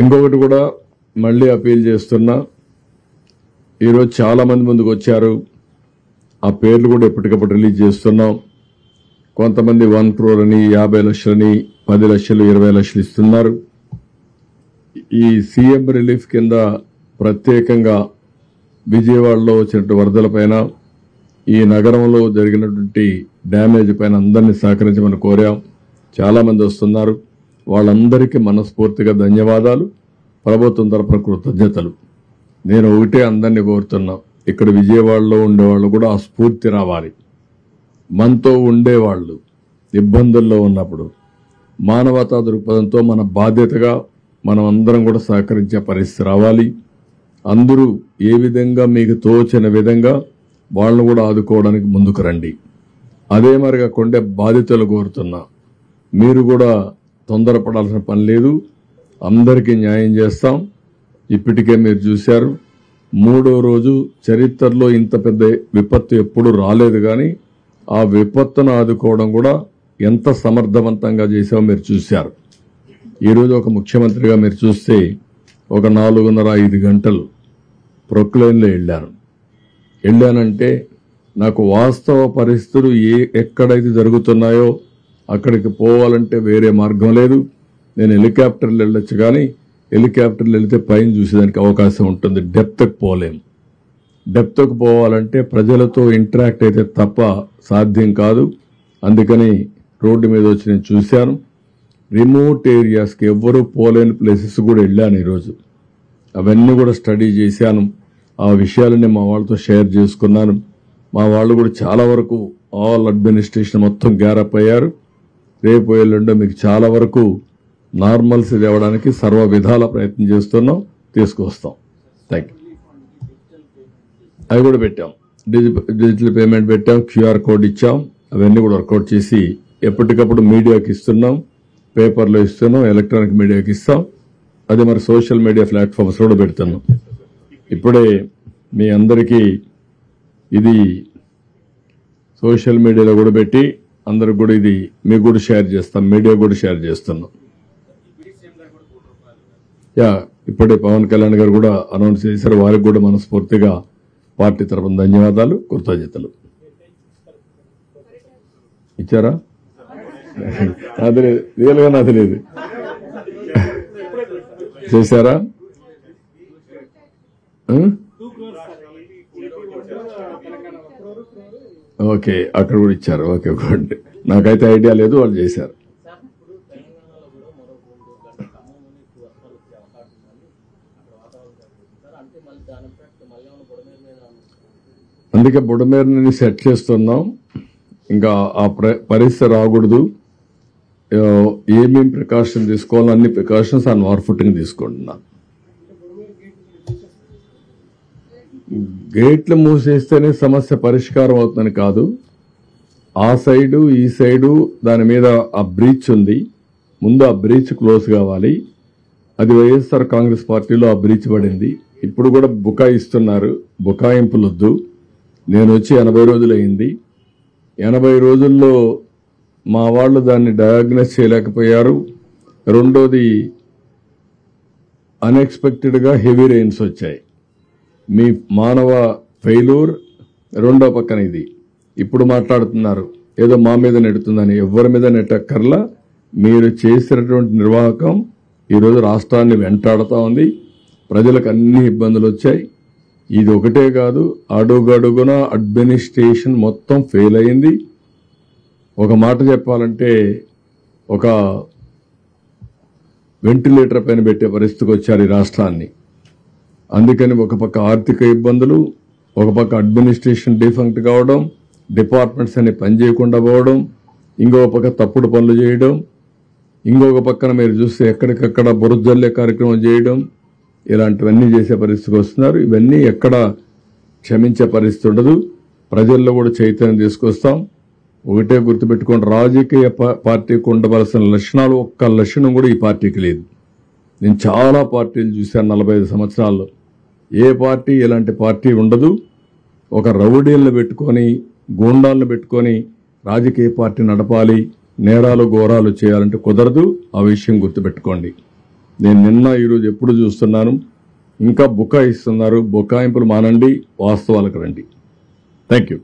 ఇంకొకటి కూడా మళ్ళీ అపీల్ చేస్తున్నా, ఈరోజు చాలా మంది ముందుకు వచ్చారు. ఆ పేర్లు కూడా ఎప్పటికప్పుడు రిలీజ్ చేస్తున్నాం. కొంతమంది 1 crore అని 50 లక్షలని 10 లక్షలు 20 లక్షలు ఇస్తున్నారు. ఈ సీఎం రిలీఫ్ కింద ప్రత్యేకంగా విజయవాడలో వచ్చినటువంటి వరదల పైన, ఈ నగరంలో జరిగినటువంటి డ్యామేజ్ పైన అందరినీ సహకరించమని కోరాం. చాలా మంది వస్తున్నారు. వాళ్ళందరికీ మనస్ఫూర్తిగా ధన్యవాదాలు, ప్రభుత్వం తరపున కృతజ్ఞతలు. నేను ఒకటే అందరినీ కోరుతున్నా, ఇక్కడ విజయవాడలో ఉండేవాళ్ళు కూడా ఆ స్ఫూర్తి రావాలి. మనతో ఉండేవాళ్ళు ఇబ్బందుల్లో ఉన్నప్పుడు మానవతా దృక్పథంతో మన బాధ్యతగా మనం అందరం కూడా సహకరించే పరిస్థితి రావాలి. అందరూ ఏ విధంగా మీకు తోచిన విధంగా వాళ్ళను కూడా ఆదుకోవడానికి ముందుకు రండి. అదే మరిగా కొండే బాధితులు కోరుతున్నా, మీరు కూడా తొందరపడాల్సిన పని లేదు. అందరికీ న్యాయం చేస్తాం. ఇప్పటికే మీరు చూశారు, 3వ రోజు చరిత్రలో ఇంత పెద్ద విపత్తు ఎప్పుడు రాలేదు. కానీ ఆ విపత్తును ఆదుకోవడం కూడా ఎంత సమర్థవంతంగా చేసామో మీరు చూశారు. ఈరోజు ఒక ముఖ్యమంత్రిగా మీరు చూస్తే ఒక 4:30-5 గంటలు ప్రొక్లైన్లో వెళ్ళానంటే నాకు వాస్తవ పరిస్థితులు ఎక్కడైతే జరుగుతున్నాయో అక్కడికి పోవాలంటే వేరే మార్గం లేదు. నేను హెలికాప్టర్లు వెళ్ళొచ్చు, కానీ హెలికాప్టర్లు వెళితే పైన చూసేదానికి అవకాశం ఉంటుంది. డెప్త్కి పోలేం. డెప్త్కి పోవాలంటే ప్రజలతో ఇంటరాక్ట్ అయితే తప్ప సాధ్యం కాదు. అందుకని రోడ్డు మీద వచ్చి నేను చూశాను. రిమోట్ ఏరియాస్కి ఎవ్వరూ పోలేని ప్లేసెస్ కూడా వెళ్ళాను ఈరోజు. అవన్నీ కూడా స్టడీ చేశాను. ఆ విషయాలన్నీ మా వాళ్ళతో షేర్ చేసుకున్నాను. మా వాళ్ళు కూడా చాలా వరకు ఆల్ అడ్మినిస్ట్రేషన్ మొత్తం గ్యారప్ అయ్యారు. రేపు ఎల్లుండో మీకు చాలా వరకు నార్మల్సీ తేవడానికి సర్వ విధాల ప్రయత్నం చేస్తున్నాం, తీసుకొస్తాం. Thank you. అవి కూడా పెట్టాం, డిజిటల్ పేమెంట్ పెట్టాం, క్యూఆర్ కోడ్ ఇచ్చాం. అవన్నీ కూడా వర్కౌట్ చేసి ఎప్పటికప్పుడు మీడియాకి ఇస్తున్నాం, పేపర్లో ఇస్తున్నాం, ఎలక్ట్రానిక్ మీడియాకి ఇస్తాం. అదే మరి సోషల్ మీడియా ప్లాట్ఫామ్స్ కూడా పెడుతున్నాం. ఇప్పుడే మీ అందరికీ ఇది సోషల్ మీడియాలో కూడా పెట్టి అందరికి కూడా ఇది మీకు కూడా షేర్ చేస్తాం, మీడియా కూడా షేర్ చేస్తున్నాం. ఇప్పుడే పవన్ కళ్యాణ్ గారు కూడా అనౌన్స్ చేశారు. వారికి కూడా మనస్ఫూర్తిగా పార్టీ తరఫున ధన్యవాదాలు, కృతజ్ఞతలు. ఇచ్చారా? అది లేదు, రియల్గా నాది లేదు. చేశారా? ఓకే, అక్కడ కూడా ఇచ్చారు. Okay, good. నాకైతే ఐడియా లేదు, వాళ్ళు చేశారు. అందుకే బుడమేరుని సెట్ చేస్తున్నాం. ఇంకా ఆ పరిస్థితి రాకూడదు. ఏమేమి ప్రికాషన్ తీసుకోవాలో అన్ని ప్రికాషన్స్ ఆ వార్ఫుట్టింగ్ తీసుకుంటున్నాను. గేట్లు మూసేస్తేనే సమస్య పరిష్కారం అవుతుందని కాదు. ఆ సైడు ఈ సైడు దాని మీద ఆ బ్రీచ్ ఉంది. ముందు ఆ బ్రీచ్ క్లోజ్ కావాలి. అది వైఎస్ఆర్ కాంగ్రెస్ పార్టీలో ఆ బ్రీచ్ పడింది. ఇప్పుడు కూడా బుకాయిస్తున్నారు. బుకాయింపులొద్దు. నేను వచ్చి 80 రోజులైంది. 80 రోజుల్లో మా వాళ్ళు దాన్ని డయాగ్నోస్ చేయలేకపోయారు. రెండోది, అన్ఎక్స్పెక్టెడ్గా హెవీ రెయిన్స్ వచ్చాయి. మీ మానవ ఫెయిల్యూర్. రెండో పక్కన ఇది ఇప్పుడు మాట్లాడుతున్నారు ఏదో మా మీద నెడుతుందని. ఎవరి మీద నెట్టక్కర్లా. మీరు చేసినటువంటి నిర్వాహకం ఈరోజు రాష్ట్రాన్ని వెంటాడుతూ ఉంది. ప్రజలకు అన్ని ఇబ్బందులు వచ్చాయి. ఇది ఒకటే కాదు, అడుగడుగున అడ్మినిస్ట్రేషన్ మొత్తం ఫెయిల్ అయింది. ఒక మాట చెప్పాలంటే ఒక వెంటిలేటర్ పైన పెట్టే పరిస్థితికి వచ్చారు ఈ రాష్ట్రాన్ని. అందుకని ఒక పక్క ఆర్థిక ఇబ్బందులు, ఒక పక్క అడ్మినిస్ట్రేషన్ డిఫంక్ట్ కావడం, డిపార్ట్మెంట్స్ అన్ని పనిచేయకుండా పోవడం, ఇంకొక పక్క తప్పుడు పనులు చేయడం, ఇంకొక పక్కన మీరు చూస్తే ఎక్కడికక్కడ బురజల్లే కార్యక్రమం చేయడం, ఇలాంటివన్నీ చేసే పరిస్థితికి వస్తున్నారు. ఇవన్నీ ఎక్కడ క్షమించే పరిస్థితి ఉండదు. ప్రజల్లో కూడా చైతన్యం తీసుకొస్తాం. ఒకటే గుర్తుపెట్టుకోండి, రాజకీయ పార్టీకి ఉండవలసిన లక్షణాలు ఒక్క లక్షణం కూడా ఈ పార్టీకి లేదు. నేను చాలా పార్టీలు చూశాను 45 సంవత్సరాల్లో. ఏ పార్టీ ఇలాంటి పార్టీ ఉండదు. ఒక రౌడీలను పెట్టుకొని, గూండాలను పెట్టుకొని రాజకీయ పార్టీ నడపాలి, నేరాలు ఘోరాలు చేయాలంటే కుదరదు. ఆ విషయం గుర్తుపెట్టుకోండి. నేను నిన్న ఈరోజు ఎప్పుడు చూస్తున్నాను. ఇంకా బుకాయిస్తున్నారు. బుకాయింపులు మానండి, వాస్తవాలకు రండి. Thank you.